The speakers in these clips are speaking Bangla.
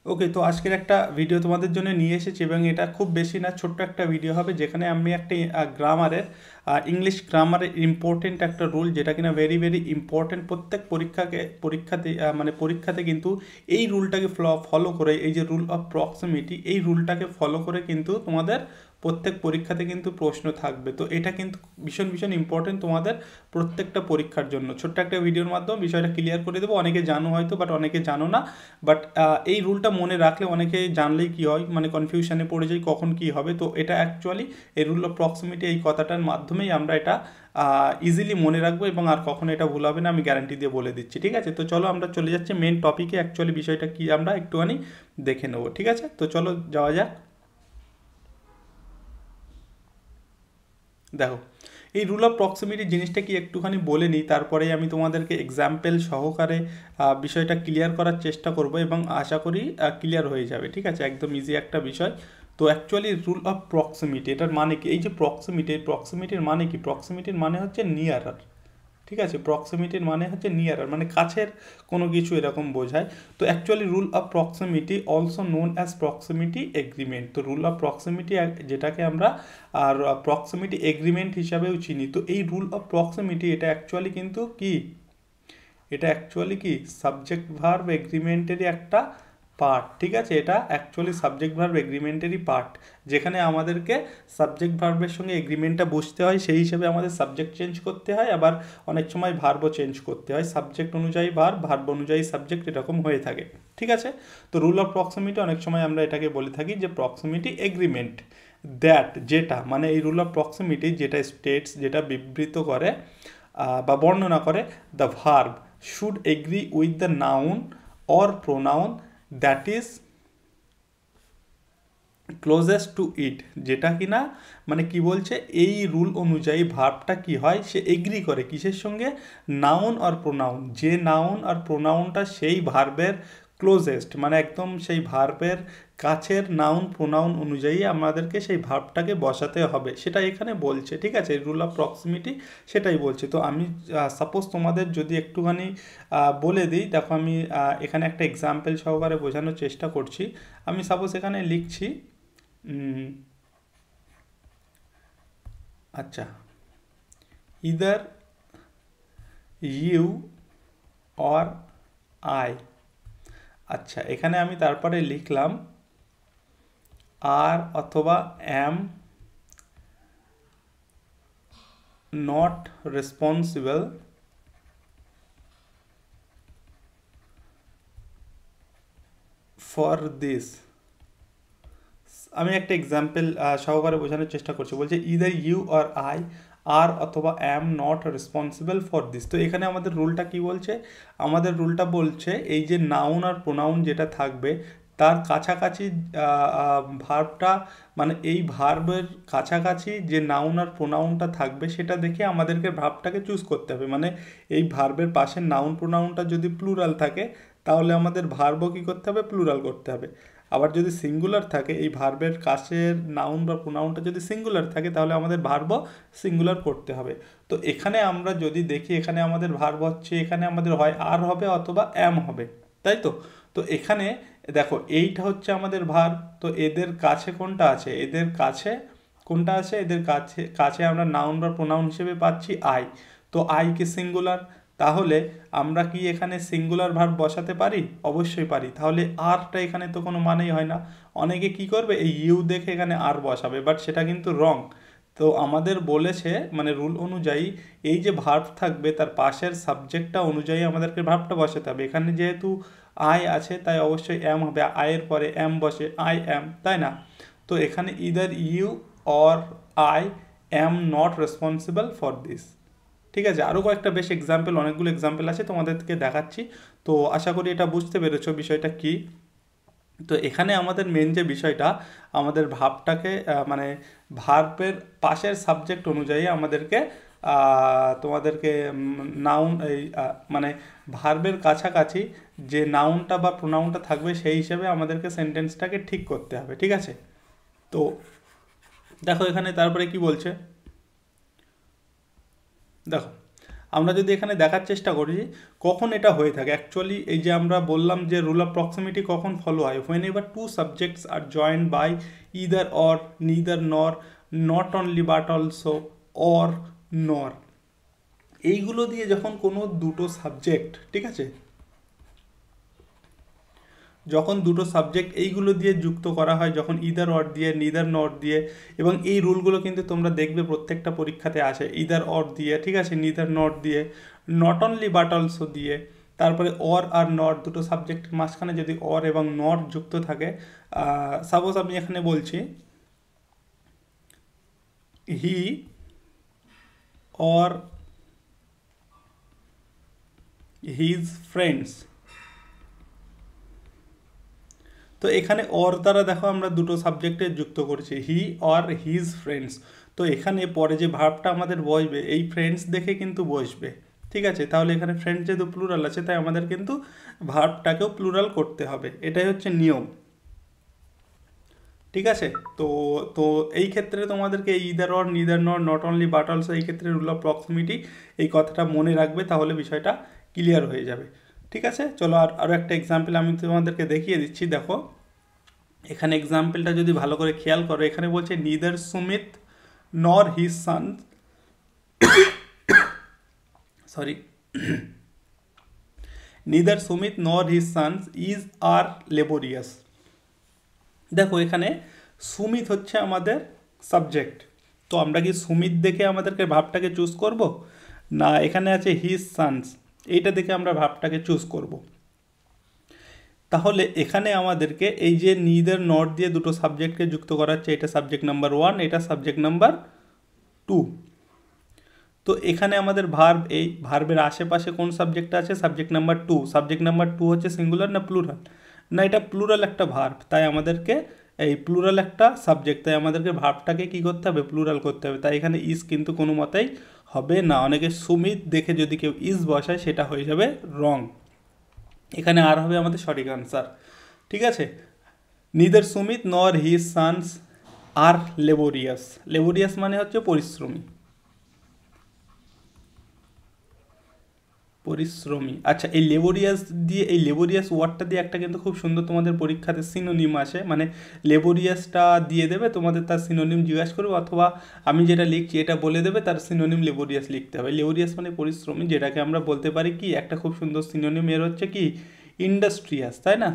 ওকে, তো আজকের একটা ভিডিও তোমাদের জন্য নিয়ে এসেছি এবং এটা খুব বেশি না, ছোট্ট একটা ভিডিও হবে যেখানে আমি একটা গ্রামারের ইংলিশ গ্রামারের ইম্পর্টেন্ট একটা রুল, যেটা কিনা ভেরি ভেরি ইম্পর্টেন্ট প্রত্যেক পরীক্ষাতে মানে পরীক্ষাতে কিন্তু এই রুলটাকে ফলো করে, এই যে রুল অফ প্রক্সিমিটি, এই রুলটাকে ফলো করে কিন্তু তোমাদের প্রত্যেক পরীক্ষাতে কিন্তু প্রশ্ন থাকবে। তো এটা কিন্তু ভীষণ ভীষণ ইম্পর্টেন্ট তোমাদের প্রত্যেকটা পরীক্ষার জন্য। ছোট্ট একটা ভিডিওর মাধ্যমে বিষয়টা ক্লিয়ার করে দেবো। অনেকে জানো হয়তো, বাট অনেকে জানো না। বাট এই রুলটা মনে রাখলে, অনেকে জানলেই কি হয়, মানে কনফিউশনে পড়ে যায় কখন কি হবে। তো এটা অ্যাকচুয়ালি এই রুল অফ প্রক্সিমিটি, এই কথাটার মাধ্যমেই আমরা এটা ইজিলি মনে রাখবো এবং আর কখনো এটা ভুল হবে না, আমি গ্যারান্টি দিয়ে বলে দিচ্ছি। ঠিক আছে, তো চলো আমরা চলে যাচ্ছি মেন টপিকে। অ্যাকচুয়ালি বিষয়টা কি আমরা একটুখানি দেখে নেবো। ঠিক আছে, তো চলো যাওয়া যাক। দেখো, এই রুল অফ প্রক্সিমিটি জিনিসটা কি একটুখানি বলে নিই, তারপরে আমি তোমাদেরকে এক্সাম্পল সহকারে বিষয়টা ক্লিয়ার করার চেষ্টা করব এবং আশা করি ক্লিয়ার হয়ে যাবে। ঠিক আছে, একদম ইজি একটা বিষয়। তো অ্যাকচুয়ালি রুল অফ প্রক্সিমিটি, এটার মানে কি? এই যে প্রক্সিমিটির মানে কি? প্রক্সিমিটির মানে হচ্ছে নিয়ারার। ঠিক আছে, প্রক্সিমিটির মানে হচ্ছে নিয়ারার, মানে কাছের কোনো কিছু এরকম বোঝায়। তো actually rule of proximity also known as proximity agreement. তো রুল অফ প্রক্সিমিটি, যেটাকে আমরা আর প্রক্সিমিটি এগ্রিমেন্ট হিসাবেও চিনি। তো এই রুল অফ প্রক্সিমিটি এটা অ্যাকচুয়ালি কিন্তু কি, এটা অ্যাকচুয়ালি কি সাবজেক্ট ভার্ব এগ্রিমেন্টেরই একটা পার্ট। ঠিক আছে, এটা অ্যাকচুয়ালি সাবজেক্ট ভার্ব এগ্রিমেন্টেরই পার্ট, যেখানে আমাদেরকে সাবজেক্ট ভার্বের সঙ্গে এগ্রিমেন্টটা বুঝতে হয়, সেই হিসেবে আমাদের সাবজেক্ট চেঞ্জ করতে হয়, আবার অনেক সময় ভার্বও চেঞ্জ করতে হয়। সাবজেক্ট অনুযায়ী ভার্ব, ভার্ব অনুযায়ী সাবজেক্ট, এরকম হয়ে থাকে। ঠিক আছে, তো রুল অফ প্রক্সিমিটি অনেক সময় আমরা এটাকে বলে থাকি যে প্রক্সিমিটি এগ্রিমেন্ট। দ্যাট, যেটা, মানে এই রুল অফ প্রক্সিমিটি যেটা স্টেটস, যেটা বিবৃত করে বা বর্ণনা করে, the verb should agree with the noun or pronoun that is closest to it. যেটা কিনা মানে কি বলছে, এই রুল অনুযায়ী ভার্বটা কি হয়, সে এগ্রি করে কিসের সঙ্গে? নাউন আর প্রোনাউন। যে নাউন আর প্রোনাউনটা সেই ভার্বের ক্লোজেস্ট, মানে একদম সেই ভার্বের কাছের নাউন প্রোনাউন অনুযায়ী আমাদেরকে সেই ভার্বটাকে বসাতে হবে, সেটা এখানে বলছে। ঠিক আছে, রুল অফ প্রক্সিমিটি সেটাই বলছে। তো আমি সাপোজ তোমাদের যদি একটুখানি বলে দিই, দেখো আমি এখানে একটা এক্সাম্পল সহকারে বোঝানোর চেষ্টা করছি। আমি সাপোজ এখানে লিখছি, আচ্ছা, ইদার ইউ অর আই। আচ্ছা, এখানে আমি তারপরে লিখলাম আর অথবা অ্যাম নট রেসপন্সিবল ফর দিস। আমি একটা এক্সাম্পল সহকারে বোঝানোর চেষ্টা করছি। বলছে ইদার ইউ অর আই আর অথবা অ্যাম নট রেসপন্সিবল ফর দিস। তো এখানে আমাদের রুলটা কি বলছে? আমাদের রুলটা বলছে এই যে নাউন আর প্রোনাউন যেটা থাকবে, তার কাছাকাছি ভার্বটা, মানে এই ভার্বের কাছাকাছি যে নাউন আর প্রোনাউনটা থাকবে, সেটা দেখে আমাদেরকে ভার্বটাকে চুজ করতে হবে। মানে এই ভার্বের পাশে নাউন প্রোনাউনটা যদি প্লুরাল থাকে, তাহলে আমাদের ভার্বও কী করতে হবে? প্লুরাল করতে হবে। আবার যদি সিঙ্গুলার থাকে, এই ভার্বের কাছের নাউন বা প্রোনাউনটা যদি সিঙ্গুলার থাকে, তাহলে আমাদের ভার্বও সিঙ্গুলার করতে হবে। তো এখানে আমরা যদি দেখি, এখানে আমাদের ভার্ব হচ্ছে, এখানে আমাদের হয় আর হবে অথবা অ্যাম হবে, তাই তো? তো এখানে দেখো, এইটা হচ্ছে আমাদের ভার্ব। তো এদের কাছে কোনটা আছে? এদের কাছে কোনটা আছে? এদের কাছে কাছে আমরা নাউন বা প্রোনাউন হিসেবে পাচ্ছি আই। তো আই কি সিঙ্গুলার? তাহলে আমরা কি এখানে সিঙ্গুলার ভার্ব বসাতে পারি? অবশ্যই পারি। তাহলে আরটা এখানে তো কোনো মানেই হয় না। অনেকে কি করবে, এই ইউ দেখে এখানে আর বসাবে, বাট সেটা কিন্তু রং। তো আমাদের বলেছে, মানে রুল অনুযায়ী এই যে ভার্ব থাকবে, তার পাশের সাবজেক্টটা অনুযায়ী আমাদেরকে ভার্বটা বসাতে হবে। এখানে যেহেতু আই আছে, তাই অবশ্যই অ্যাম হবে। আয়ের পরে অ্যাম বসে, আই অ্যাম, তাই না? তো এখানে either you or I am not responsible for this. ঠিক আছে, আরও কয়েকটা বেশ এক্সাম্পল, অনেকগুলো এক্সাম্পল আছে, তোমাদেরকে দেখাচ্ছি। তো আশা করি এটা বুঝতে পেরেছো বিষয়টা কি। তো এখানে আমাদের মেন যে বিষয়টা, আমাদের ভাবটাকে মানে ভার্বের পাশের সাবজেক্ট অনুযায়ী আমাদেরকে তোমাদেরকে নাউন, এই মানে ভার্বের কাছাকাছি যে নাউনটা বা প্রোনাউনটা থাকবে, সেই হিসেবে আমাদেরকে সেন্টেন্সটাকে ঠিক করতে হবে। ঠিক আছে, তো দেখো এখানে তারপরে কি বলছে, দেখো, আমরা যদি এখানে দেখার চেষ্টা করি কখন এটা হয়ে থাকে, অ্যাকচুয়ালি এই যে আমরা বললাম যে রুল অফ প্রক্সিমিটি কখন ফলো হয়, whenever two subjects are joined by either or, neither nor, not only but also, or nor, এইগুলো দিয়ে যখন কোনো দুটো সাবজেক্ট, ঠিক আছে, যখন দুটো সাবজেক্ট এইগুলো দিয়ে যুক্ত করা হয়, যখন ইদার অর দিয়ে, নিদার নট দিয়ে, এবং এই রুলগুলো কিন্তু তোমরা দেখবে প্রত্যেকটা পরীক্ষাতে আসে, ইদার অর দিয়ে, ঠিক আছে, নিদার নট দিয়ে, নট অনলি বাট অলসো দিয়ে, তারপরে অর আর নট, দুটো সাবজেক্টের মাঝখানে যদি অর এবং নট যুক্ত থাকে, সাপোজ আমি এখানে বলছি হি অর হিজ ফ্রেন্ডস, তো এখানে অর দ্বারা দেখো আমরা দুটো সাবজেক্টে যুক্ত করেছি, হি অর হিজ ফ্রেন্ডস, তো এখানে পরে যে ভার্বটা আমাদের বসবে এই ফ্রেন্ডস দেখে কিন্তু বসবে, ঠিক আছে, তাহলে এখানে ফ্রেন্ডস যেহেতু প্লুরাল আছে তাই আমাদের কিন্তু ভার্বটাকেও প্লুরাল করতে হবে, এটাই হচ্ছে নিয়ম, ঠিক আছে। তো তো এই ক্ষেত্রে তোমাদেরকে either or, neither not, not only but also, এই ক্ষেত্রে রুল অফ প্রক্সিমিটি এই কথাটা মনে রাখবে, তাহলে বিষয়টা ক্লিয়ার হয়ে যাবে, ঠিক আছে। চলো আরও একটা এক্সাম্পল আমি তোমাদেরকে দেখিয়ে দিচ্ছি। দেখো এখানে এক্সাম্পলটা যদি ভালো করে খেয়াল করো, এখানে বলছে neither Sumit nor his son, sorry, neither Sumit nor his sons is are laborious. দেখো এখানে সুমিত হচ্ছে আমাদের সাবজেক্ট, তো আমরা কি সুমিত দেখে আমাদেরকে ভাবটাকে চুজ করব না, এখানে আছে হিজ সানস, এইটা দেখে আমরা ভাবটাকে চুজ করব। তাহলে এখানে আমাদেরকে এই যে নিদার নট দিয়ে দুটো সাবজেক্টকে যুক্ত করা হচ্ছে, এটা সাবজেক্ট নাম্বার 1, এটা সাবজেক্ট নাম্বার 2, তো এখানে আমাদের ভার্ব, এই ভার্বের আশেপাশে কোন সাবজেক্ট আছে, সাবজেক্ট নাম্বার 2, সাবজেক্ট নাম্বার 2 হচ্ছে সিঙ্গুলার না প্লুরাল, না এটা প্লুরাল একটা ভার্ব, তাই আমাদেরকে এই প্লুরাল একটা সাবজেক্ট, তাই আমাদেরকে ভার্বটাকে কী করতে হবে, প্লুরাল করতে হবে, তাই এখানে ইজ কিন্তু কোনো মতেই হবে না, অনেকে সুমিত দেখে যদি কেউ ইজ বসায় সেটা হয়ে যাবে রং, এখানে আর হবে আমাদের সঠিক আনসার, ঠিক আছে। Neither Sumit nor his sons are laborious, laborious মানে হচ্ছে পরিশ্রমী, পরিশ্রমী। আচ্ছা এই লেবোরিয়াস দিয়ে, এই লেবোরিয়াস ওয়ার্ডটা দিয়ে একটা কিন্তু খুব সুন্দর তোমাদের পরীক্ষাতে সিনোনিম আসে, মানে লেবোরিয়াসটা দিয়ে দেবে তোমাদের, তার সিনোনিম জিজ্ঞাসা করবে, অথবা আমি যেটা লিখছি এটা বলে দেবে, তার সিনোনিম লেবোরিয়াস লিখতে হবে। লেবোরিয়াস মানে পরিশ্রমী, যেটাকে আমরা বলতে পারি কি, একটা খুব সুন্দর সিনোনিম এর হচ্ছে কি ইন্ডাস্ট্রিয়াস, তাই না,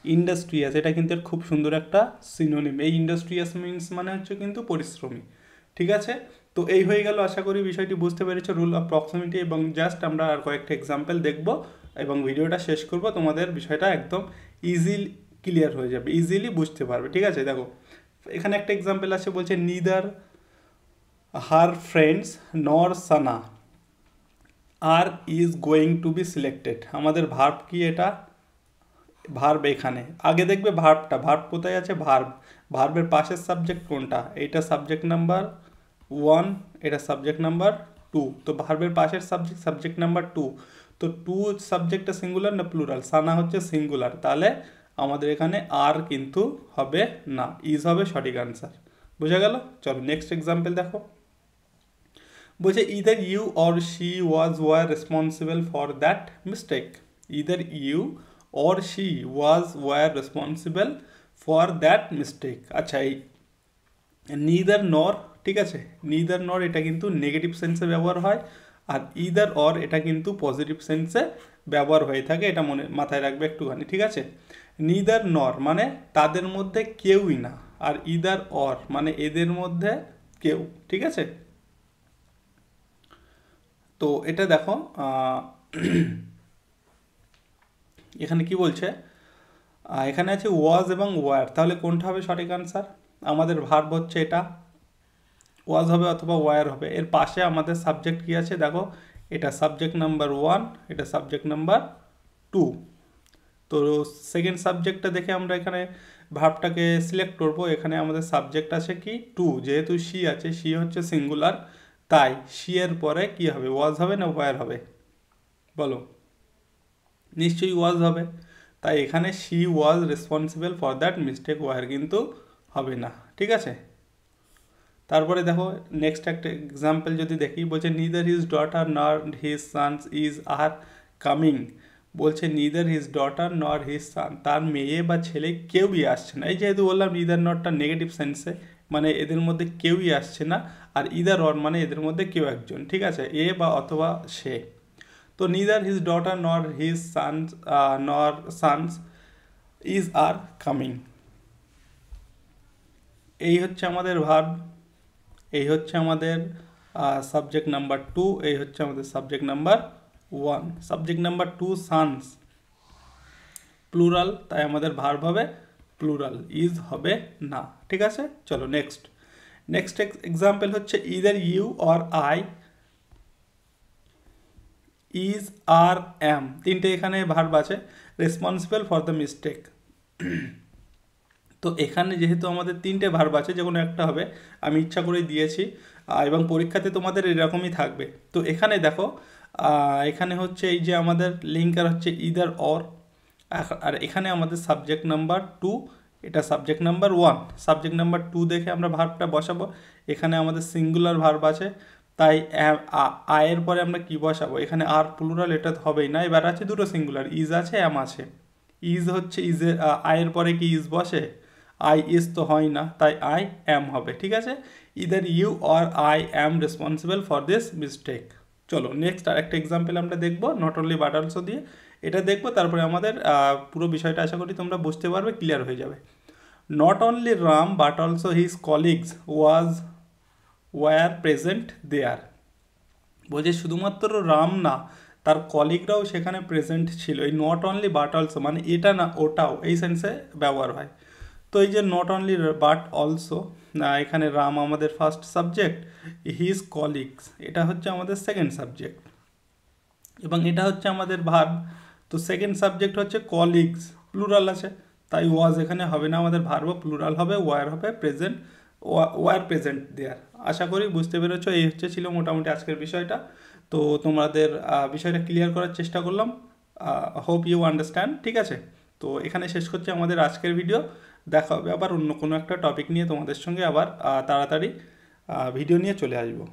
ইন্ডাস্ট্রিয়াস, এটা কিন্তু এর খুব সুন্দর একটা সিনোনিম, এই ইন্ডাস্ট্রিয়াস মিনস মানে হচ্ছে কিন্তু পরিশ্রমী, ঠিক আছে। তো এই হয়ে গেল, আশা করি বিষয়টি বুঝতে পেরেছো রুল অফ প্রক্সিমিটি, এবং জাস্ট আমরা আর কয়েকটা এক্সাম্পল দেখব এবং ভিডিওটা শেষ করব, তোমাদের বিষয়টা একদম ইজিলি ক্লিয়ার হয়ে যাবে, ইজিলি বুঝতে পারবে, ঠিক আছে। দেখো এখানে একটা এক্সাম্পল আছে, বলছে neither her friends nor Sana are is going to be selected, আমাদের ভার্ব কি, এটা ভার্ব, এখানে আগে দেখবে ভার্বটা, ভার্ব কোথায় আছে, ভার্ব, ভার্বের পাশের সাবজেক্ট কোনটা, এইটা সাবজেক্ট নাম্বার 1, এটা সাবজেক্ট নাম্বার 2, তো ভার্বের পাশের সাবজেক্ট সাবজেক্ট নাম্বার 2, তো 2 সাবজেক্টটা সিঙ্গুলার না প্লুরাল, সানা হচ্ছে সিঙ্গুলার, তাহলে আমাদের এখানে আর কিন্তু হবে না, ইজ হবে সঠিক আনসার, বোঝা গেল। চলো নেক্সট এক্সাম্পল দেখো, বলছে either you or she were responsible for that mistake, either you or she were responsible for that mistake। আচ্ছা এই neither nor, ঠিক আছে, neither nor এটা কিন্তু নেগেটিভ সেন্সে ব্যবহার হয়, আর either or এটা কিন্তু পজিটিভ সেন্সে ব্যবহার হয়ে থাকে, এটা মাথায় রাখবে একটুখানি, ঠিক আছে। neither nor মানে তাদের মধ্যে কেউই না, আর either or মানে এদের মধ্যে কেউ, ঠিক আছে। তো এটা দেখো এখানে কি বলছে, এখানে আছে ওয়াজ এবং ওয়ার, তাহলে কোনটা হবে সঠিক আনসার, আমাদের ভার্ব হচ্ছে এটা, ওয়াজ হবে অথবা ওয়ার হবে, এর পাশে আমাদের সাবজেক্ট কি আছে দেখো, এটা সাবজেক্ট নাম্বার 1, এটা সাবজেক্ট নাম্বার 2, তো সেকেন্ড সাবজেক্টটা দেখে আমরা এখানে ভার্বটাকে সিলেক্ট করব, এখানে আমাদের সাবজেক্ট আছে কি 2, যেহেতু শি আছে, শি হচ্ছে সিঙ্গুলার, তাই শি এর পরে কি হবে, ওয়াজ হবে না ওয়ার হবে, বলো, নিশ্চয়ই ওয়াজ হবে, তাই এখানে she was responsible for that mistake, were কিন্তু হবে না, ঠিক আছে। তারপরে দেখো নেক্সট একটা এক্সাম্পল যদি দেখি, বলছে neither his daughter nor his sons is are coming. বলছে neither his daughter nor his son, তার মেয়ে বা ছেলে কেউই আসছে না। এই যেহেতু বললাম নিদার নটটা নেগেটিভ সেন্সে, মানে এদের মধ্যে কেউই আসছে না, আর ইদার অর মানে এদের মধ্যে কেউ একজন, ঠিক আছে, এ বা অথবা সে। তো neither his daughter nor his sons is are coming. এই হচ্ছে আমাদের ভার্ব, এই হচ্ছে আমাদের সাবজেক্ট নাম্বার 2, এই হচ্ছে আমাদের subject number 1। Subject number 2 sons plural, তাই আমাদের ভার্ব হবে প্লুরাল, ইজ হবে না, ঠিক আছে। চলো নেক্সট এক্সাম্পল হচ্ছে either you or I is are am, তিনটে এখানে ভার্ব আছে, রেসপন্সিবল ফর দ্য মিস্টেক। তো এখানে যেহেতু আমাদের তিনটে ভার্ব আছে, যে কোনো একটা হবে, আমি ইচ্ছা করেই দিয়েছি, এবং পরীক্ষাতে তোমাদের এরকমই থাকবে। তো এখানে দেখো, এখানে হচ্ছে এই যে আমাদের লিঙ্কার হচ্ছে ইদার অর, আর এখানে আমাদের সাবজেক্ট নাম্বার 2, এটা সাবজেক্ট নাম্বার 1। সাবজেক্ট নাম্বার 2 দেখে আমরা ভার্বটা বসাবো, এখানে আমাদের সিঙ্গুলার ভার্ব আছে, তাই আয়ের পরে আমরা কি বসাবো, এখানে আর প্লুরাল এটা হবেই না। এবার আছে দুটো সিঙ্গুলার, ইজ আছে এম আছে। ইজ হচ্ছে ইজের আয়ের পরে কি ইজ বসে, আই ইজ তো হয় না, তাই আই অ্যাম হবে, ঠিক আছে। Either you or I am responsible for this mistake. চলো নেক্সট আরেকটা এক্সাম্পল আমরা দেখবো, নট অনলি বাট অলসো দিয়ে, এটা দেখবো, তারপরে আমাদের পুরো বিষয়টা আশা করি তোমরা বুঝতে পারবে, ক্লিয়ার হয়ে যাবে। Not only Ram but also his colleagues were present there. বলছে শুধুমাত্র রাম না, তার কলিগরাও সেখানে প্রেজেন্ট ছিল। এই নট অনলি বাট অলসো মানে এটা না ওটাও, এই সেন্সে ব্যবহার হয়। তো এই যে নট অনলি বাট অলসো, এখানে রাম আমাদের ফার্স্ট সাবজেক্ট, হিজ কলিগস এটা হচ্ছে আমাদের সেকেন্ড সাবজেক্ট, এবং এটা হচ্ছে আমাদের ভার্ব। তো সেকেন্ড সাবজেক্ট হচ্ছে কলিগস, প্লুরাল আছে, তাই ওয়াজ এখানে হবে না, আমাদের ভার্বও প্লুরাল হবে, ওয়ার হবে প্রেজেন্ট, ওয়ার প্রেজেন্ট দেয়ার। আশা করি বুঝতে পেরেছো। এই ছিল মোটামুটি আজকের বিষয়টা। তো তোমাদের বিষয়টা ক্লিয়ার করার চেষ্টা করলাম, হোপ ইউ আন্ডারস্ট্যান্ড, ঠিক আছে। তো এখানে শেষ করছি আমাদের আজকের ভিডিও। দেখা হবে আবার অন্য কোনো একটা টপিক নিয়ে তোমাদের সঙ্গে, আবার তাড়াতাড়ি ভিডিও নিয়ে চলে আসবো।